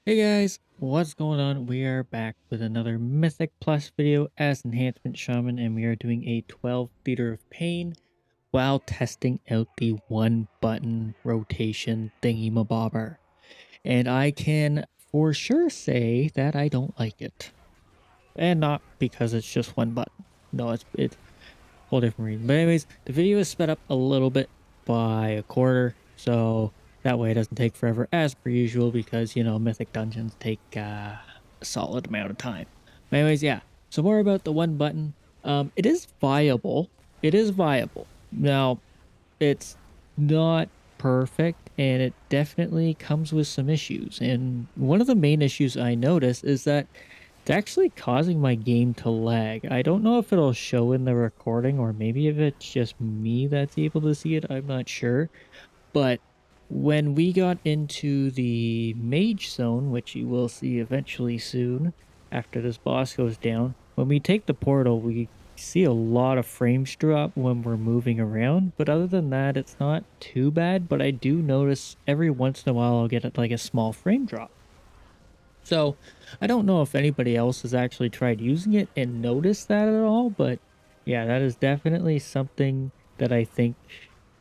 Hey guys, what's going on? We are back with another Mythic Plus video as Enhancement Shaman, and we are doing a 12 Theater of Pain while testing out the one button rotation thingy-mabobber. And I can for sure say that I don't like it. And not because it's just one button. No, it's a whole different reason. But anyways, the video is sped up a little bit by a quarter, so that way it doesn't take forever as per usual because, mythic dungeons take a solid amount of time. But anyways, yeah. So more about the one button. It is viable. It is viable. Now, it's not perfect and it definitely comes with some issues. And one of the main issues I notice is that it's actually causing my game to lag. I don't know if it'll show in the recording or maybe if it's just me that's able to see it. I'm not sure. But when we got into the mage zone, which you will see eventually soon after this boss goes down, when we take the portal, we see a lot of frames drop when we're moving around. But other than that, it's not too bad. But I do notice every once in a while I'll get like a small frame drop. So I don't know if anybody else has actually tried using it and noticed that at all, but yeah, that is definitely something that I think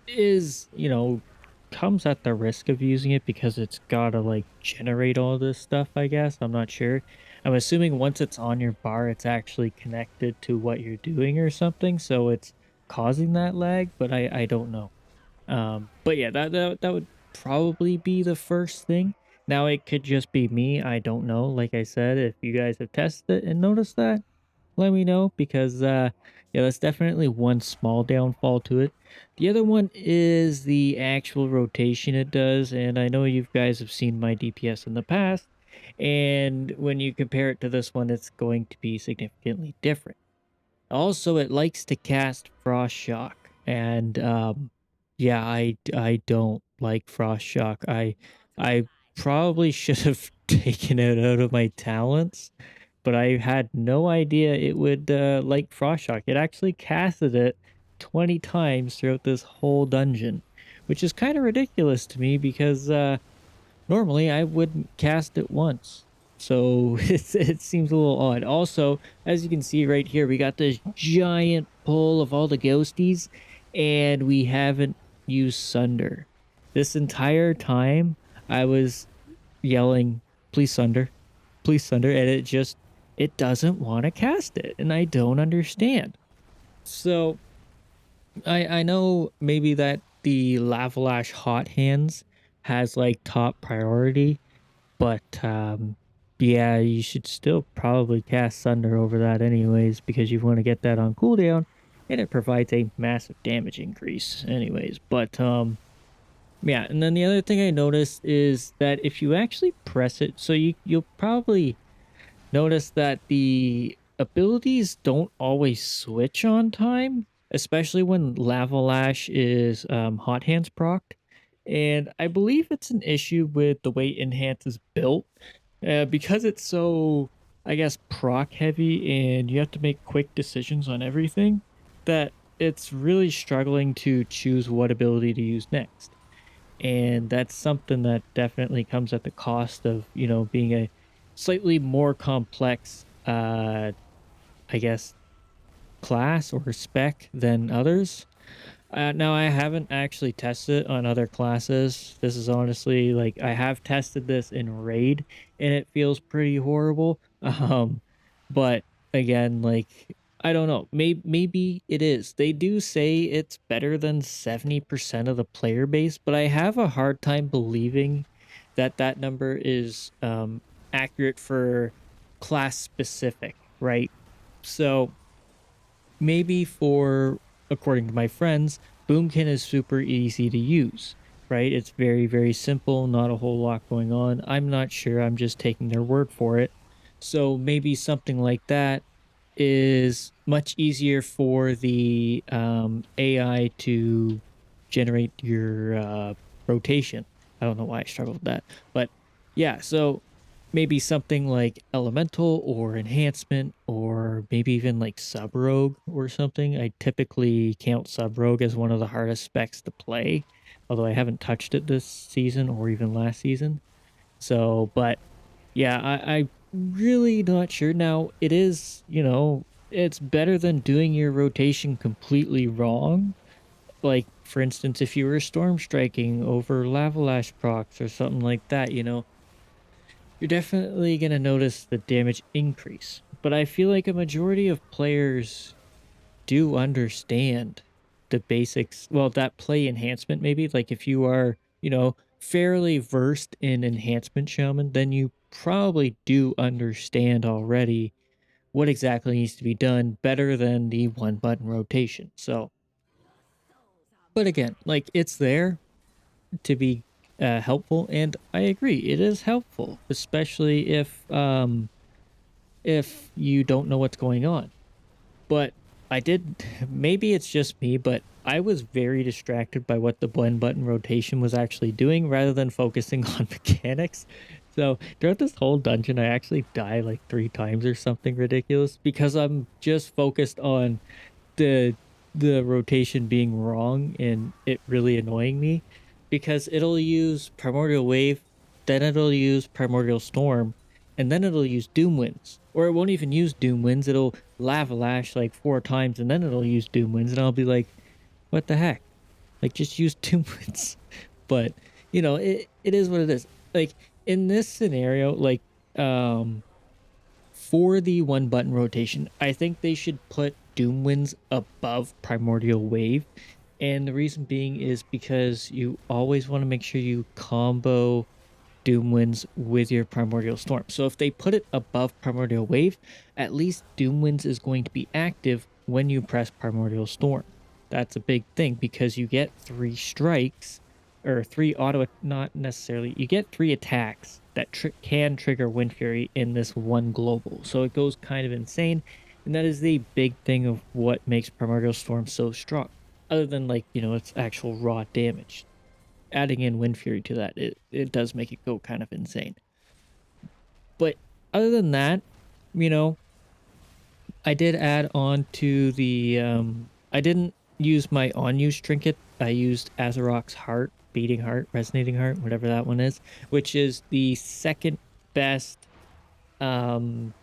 is, comes at the risk of using it because it's gotta like generate all this stuff, I guess. I'm not sure. I'm assuming once it's on your bar, it's actually connected to what you're doing or something, so it's causing that lag, but I don't know. But yeah, that would probably be the first thing. Now it could just be me. I don't know. Like I said, if you guys have tested it and noticed that, let me know because yeah, that's definitely one small downfall to it. The other one is the actual rotation it does, and I know you guys have seen my DPS in the past, and when you compare it to this one, it's going to be significantly different. Also, it likes to cast Frost Shock, and yeah, I don't like Frost Shock. I probably should have taken it out of my talents, but I had no idea it would like Frost Shock. It actually casted it 20 times throughout this whole dungeon, which is kind of ridiculous to me because normally, I wouldn't cast it once. So it seems a little odd. Also, as you can see right here, we got this giant pull of all the ghosties, and we haven't used Sunder. This entire time, I was yelling, please Sunder, please Sunder, and it doesn't want to cast it, and I don't understand. So I know maybe that the Lavalash Hot Hands has like top priority, but, yeah, you should still probably cast Thunder over that anyways because you wanna get that on cooldown, and it provides a massive damage increase anyways, but, yeah, and then the other thing I noticed is that if you actually press it so you'll probably notice that the abilities don't always switch on time, especially when Lava Lash is, Hot Hands procced, and I believe it's an issue with the way Enhance is built, because it's so, I guess, proc heavy and you have to make quick decisions on everything, that it's really struggling to choose what ability to use next. And that's something that definitely comes at the cost of, being a slightly more complex, I guess, class or spec than others. Now I haven't actually tested it on other classes. This is honestly like I have tested this in raid and it feels pretty horrible. But again, like I don't know. Maybe it is. They do say it's better than 70% of the player base, but I have a hard time believing that that number is accurate for class specific, right? So maybe for according to my friends, Boomkin is super easy to use, right? It's very, very simple, not a whole lot going on. I'm not sure. I'm just taking their word for it. So maybe something like that is much easier for the AI to generate your rotation. I don't know why I struggled with that, but yeah. So maybe something like elemental or enhancement or maybe even like sub rogue or something. I typically count sub rogue as one of the hardest specs to play, although I haven't touched it this season or even last season. So, but Yeah, I really not sure. Now, it is, it's better than doing your rotation completely wrong. Like, for instance, if you were storm striking over lava lash procs or something like that, you're definitely going to notice the damage increase. But I feel like a majority of players do understand the basics. Well, that play enhancement, maybe. Like, if you are, fairly versed in Enhancement Shaman, then you probably do understand already what exactly needs to be done better than the one button rotation. So, but again, like, it's there to be helpful, and I agree, it is helpful, especially if you don't know what's going on. But I did maybe it's just me, but I was very distracted by what the blend button rotation was actually doing rather than focusing on mechanics. So throughout this whole dungeon, I actually die like 3 times or something ridiculous because I'm just focused on the the rotation being wrong and it really annoying me because it'll use Primordial Wave, then it'll use Primordial Storm, and then it'll use Doom Winds. Or it won't even use Doom Winds, it'll Lava Lash like 4 times and then it'll use Doom Winds, and I'll be like, what the heck? Like, just use Doom Winds. But it is what it is. Like, in this scenario, like, for the one button rotation, I think they should put Doom Winds above Primordial Wave. And the reason being is because you always want to make sure you combo Doom Winds with your Primordial Storm. So if they put it above Primordial Wave, at least Doom Winds is going to be active when you press Primordial Storm. That's a big thing because you get 3 strikes or 3 auto, not necessarily, you get 3 attacks that can trigger Wind Fury in this one global. So it goes kind of insane. And that is the big thing of what makes Primordial Storm so strong. Other than, like, its actual raw damage, adding in Wind Fury to that, it does make it go kind of insane. But other than that, you know, I did add on to the I didn't use my on use trinket. I used Azarok's heart, beating heart, resonating heart, whatever that one is, which is the second best um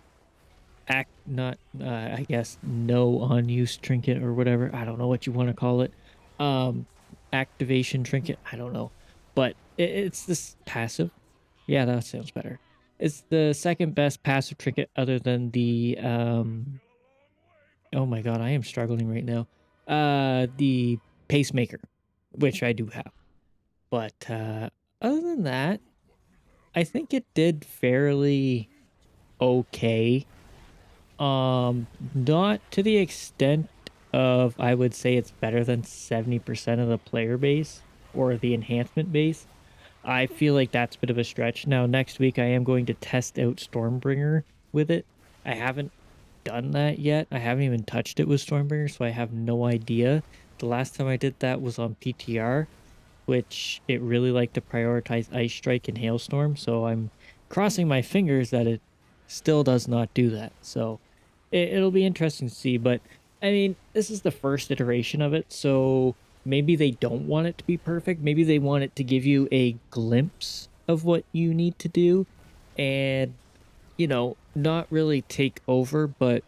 act not I guess no on use trinket or whatever. I don't know what you want to call it. Um Activation trinket, I don't know. But it's this passive. Yeah, that sounds better. It's the second best passive trinket other than the oh my god, I am struggling right now. The pacemaker, which I do have. But other than that, I think it did fairly okay. Not to the extent of, I would say it's better than 70% of the player base or the enhancement base. I feel like that's a bit of a stretch. Now, next week I am going to test out Stormbringer with it. I haven't done that yet. I haven't even touched it with Stormbringer, so I have no idea. The last time I did that was on PTR, which it really liked to prioritize Ice Strike and Hailstorm, so I'm crossing my fingers that it still does not do that. So it'll be interesting to see, but I mean, this is the first iteration of it, so maybe they don't want it to be perfect. Maybe they want it to give you a glimpse of what you need to do and, not really take over, but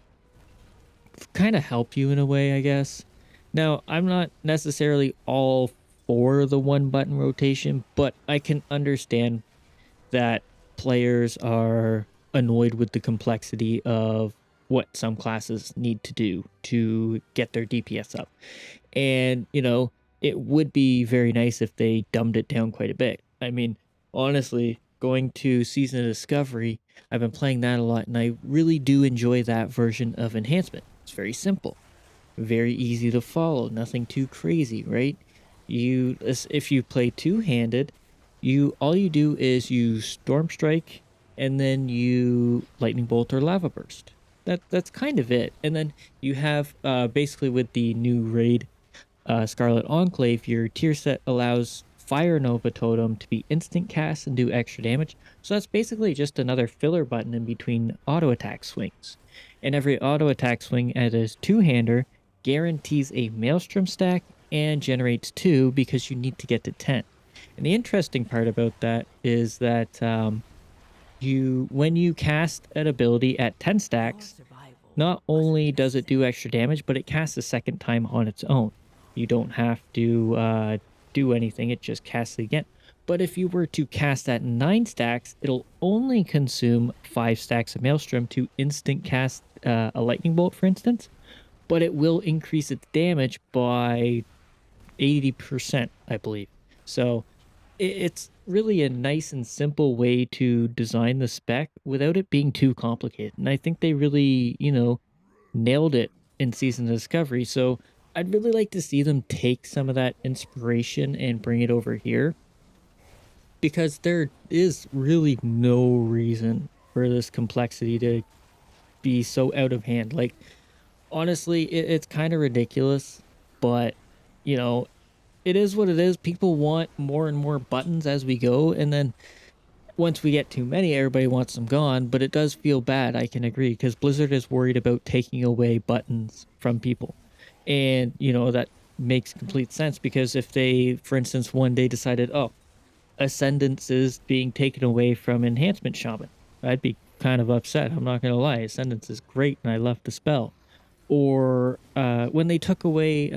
kind of help you in a way, I guess. Now, I'm not necessarily all for the one button rotation, but I can understand that players are annoyed with the complexity of what some classes need to do to get their DPS up. And, it would be very nice if they dumbed it down quite a bit. I mean, honestly, going to Season of Discovery, I've been playing that a lot, and I really do enjoy that version of Enhancement. It's very simple, very easy to follow, nothing too crazy, right? If you play two-handed, all you do is you Storm Strike and then you Lightning Bolt or Lava Burst. That's kind of it. And then you have basically with the new raid Scarlet Enclave, your tier set allows Fire Nova Totem to be instant cast and do extra damage. So that's basically just another filler button in between auto attack swings. And every auto attack swing at a two-hander guarantees a Maelstrom stack and generates 2 because you need to get to 10. And the interesting part about that is that you when you cast an ability at 10 Your stacks, survival not wasn't only does just it do saving extra damage, but it casts a second time on its own. You don't have to do anything, it just casts it again. But if you were to cast at 9 stacks, it'll only consume 5 stacks of Maelstrom to instant cast a lightning bolt, for instance, but it will increase its damage by 80%, I believe. So it's really a nice and simple way to design the spec without it being too complicated. And I think they really, nailed it in Season of Discovery. So I'd really like to see them take some of that inspiration and bring it over here because there is really no reason for this complexity to be so out of hand. Like, honestly, it's kind of ridiculous, but you know, it is what it is. People want more and more buttons as we go. And then once we get too many, everybody wants them gone. But it does feel bad. I can agree because Blizzard is worried about taking away buttons from people. And, that makes complete sense because if they, for instance, one day decided, oh, Ascendance is being taken away from Enhancement Shaman, I'd be kind of upset. I'm not going to lie. Ascendance is great and I love the spell. Or when they took away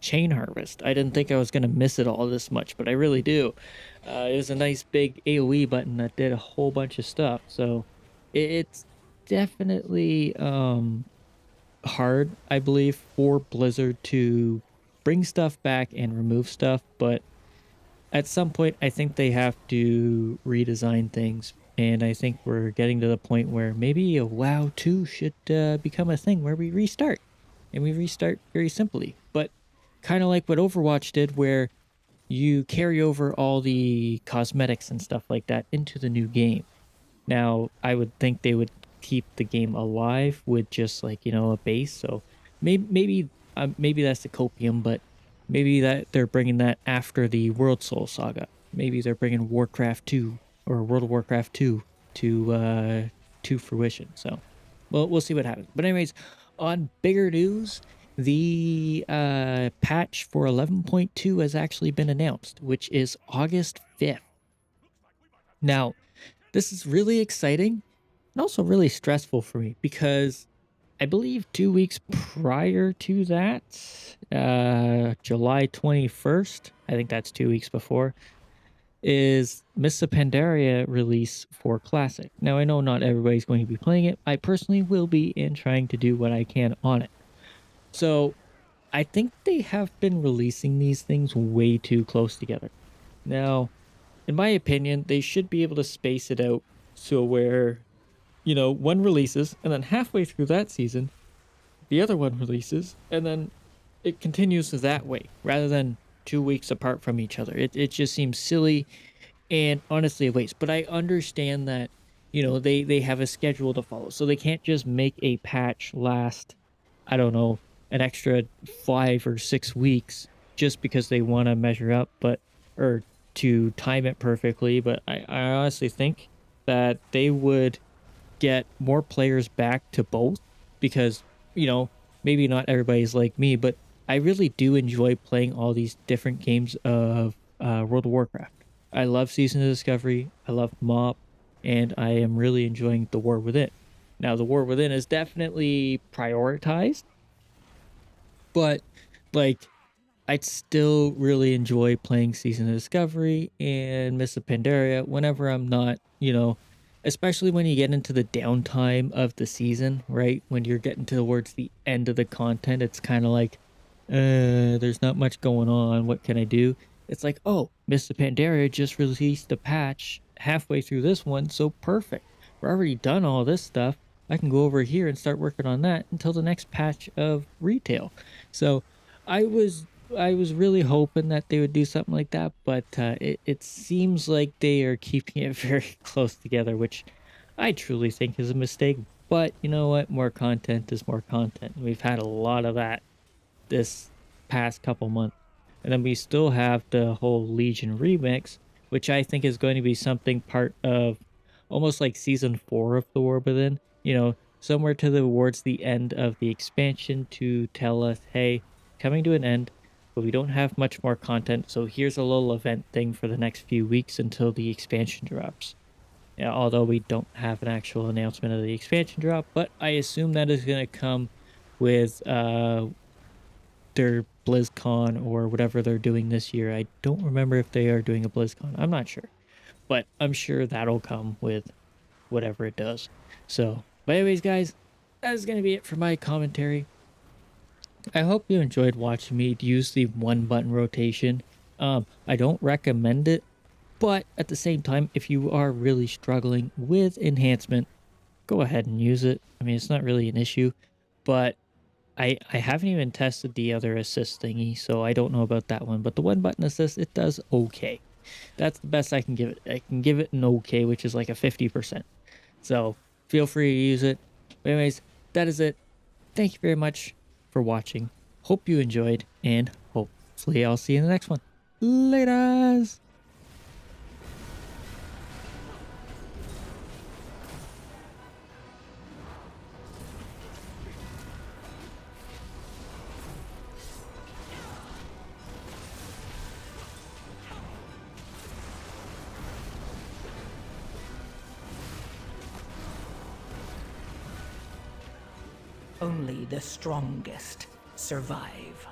Chain Harvest, I didn't think I was going to miss it all this much, but I really do. It was a nice big AoE button that did a whole bunch of stuff. So it's definitely hard, I believe, for Blizzard to bring stuff back and remove stuff, but at some point, I think they have to redesign things. And I think we're getting to the point where maybe a WoW 2 should become a thing where we restart. And we restart very simply. But kind of like what Overwatch did, where you carry over all the cosmetics and stuff like that into the new game. Now, I would think they would keep the game alive with just like, a base. So maybe that's the copium, but maybe that they're bringing that after the World Soul Saga. Maybe they're bringing Warcraft 2 or World of Warcraft 2 to fruition. So, well, we'll see what happens. But anyways, on bigger news, the patch for 11.2 has actually been announced, which is August 5th. Now, this is really exciting and also really stressful for me because I believe 2 weeks prior to that, July 21st, I think that's 2 weeks before, is Mists of Pandaria release for Classic. Now, I know not everybody's going to be playing it. I personally will be and trying to do what I can on it. So, I think they have been releasing these things way too close together. Now, in my opinion, they should be able to space it out so where, one releases and then halfway through that season, the other one releases and then it continues that way rather than 2 weeks apart from each other. It just seems silly and honestly a waste. But I understand that, they have a schedule to follow. So they can't just make a patch last, I don't know, an extra 5 or 6 weeks just because they want to measure up, but or to time it perfectly. But I honestly think that they would get more players back to both because, maybe not everybody's like me, but I really do enjoy playing all these different games of World of Warcraft. I love Season of Discovery, I love MoP, and I am really enjoying The War Within. Now, The War Within is definitely prioritized, but like I'd still really enjoy playing Season of Discovery and Mists of Pandaria whenever I'm not, especially when you get into the downtime of the season, right? When you're getting towards the end of the content, it's kind of like, there's not much going on. What can I do? It's like, oh, Mists of Pandaria just released a patch halfway through this one, so perfect. We're already done all this stuff. I can go over here and start working on that until the next patch of retail. So I was I was really hoping that they would do something like that, but it seems like they are keeping it very close together, which I truly think is a mistake. But you know what? More content is more content. We've had a lot of that this past couple months. And then we still have the whole Legion remix, which I think is going to be something part of almost like season 4 of The War Within, somewhere towards the end of the expansion to tell us, hey, coming to an end, but we don't have much more content. So here's a little event thing for the next few weeks until the expansion drops. Yeah, although we don't have an actual announcement of the expansion drop, but I assume that is going to come with their BlizzCon or whatever they're doing this year. I don't remember if they are doing a BlizzCon. I'm not sure, but I'm sure that'll come with whatever it does. So, but anyways, guys, that is going to be it for my commentary. I hope you enjoyed watching me use the one button rotation. I don't recommend it, but at the same time, if you are really struggling with enhancement, go ahead and use it. I mean, it's not really an issue, but I haven't even tested the other assist thingy, so I don't know about that one. But the one button assist, it does okay. That's the best I can give it. I can give it an okay, which is like a 50%. So feel free to use it. But anyways, that is it. Thank you very much for watching. Hope you enjoyed, and hopefully I'll see you in the next one. Laters! Only the strongest survive.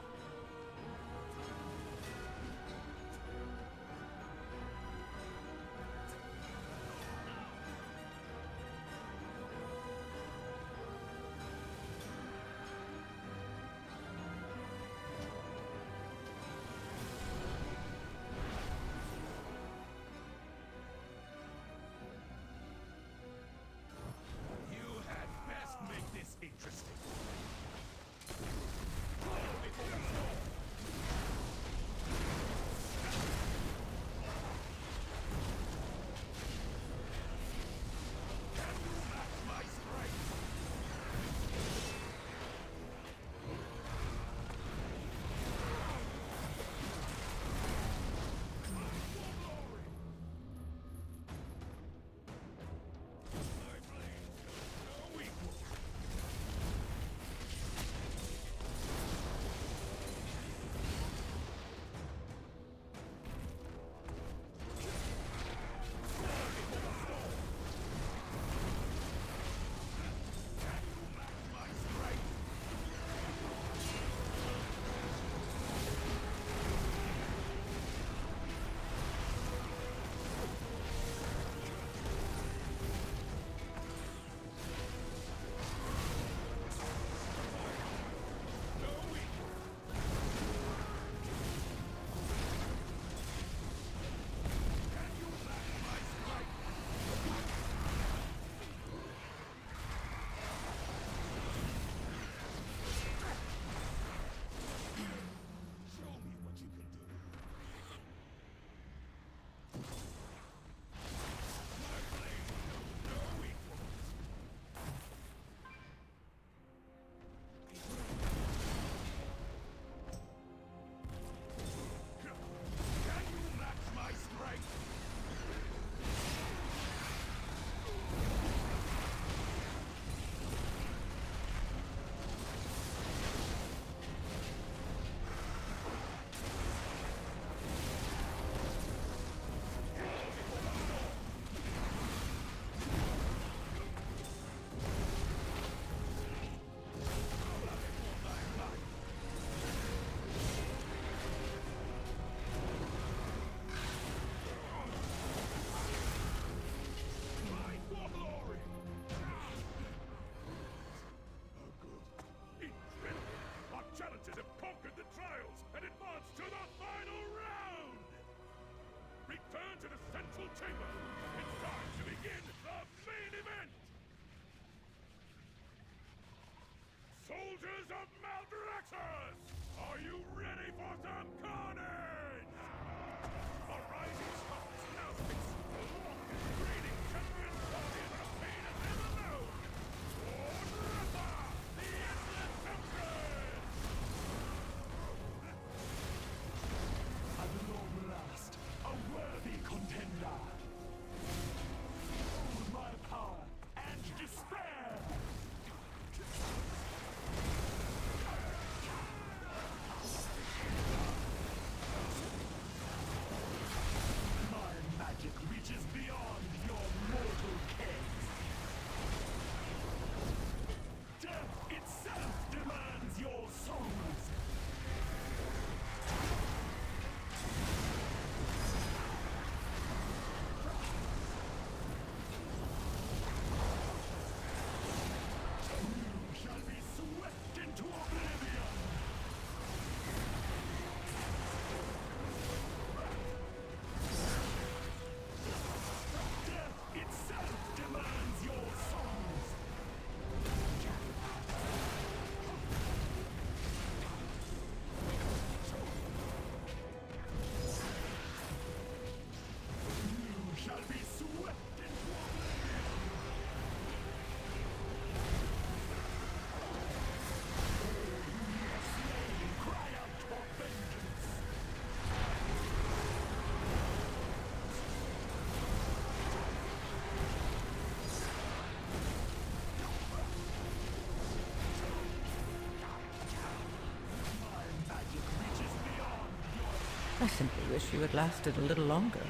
Soldiers of Maldraxxus! Are you ready for some carnage? The rising stars now fix the longest reigning champion guardian of pain has ever known! Swordripper, the Endless Temptress! At long last, a worthy contender! With my power and despair! simply wish you had lasted a little longer.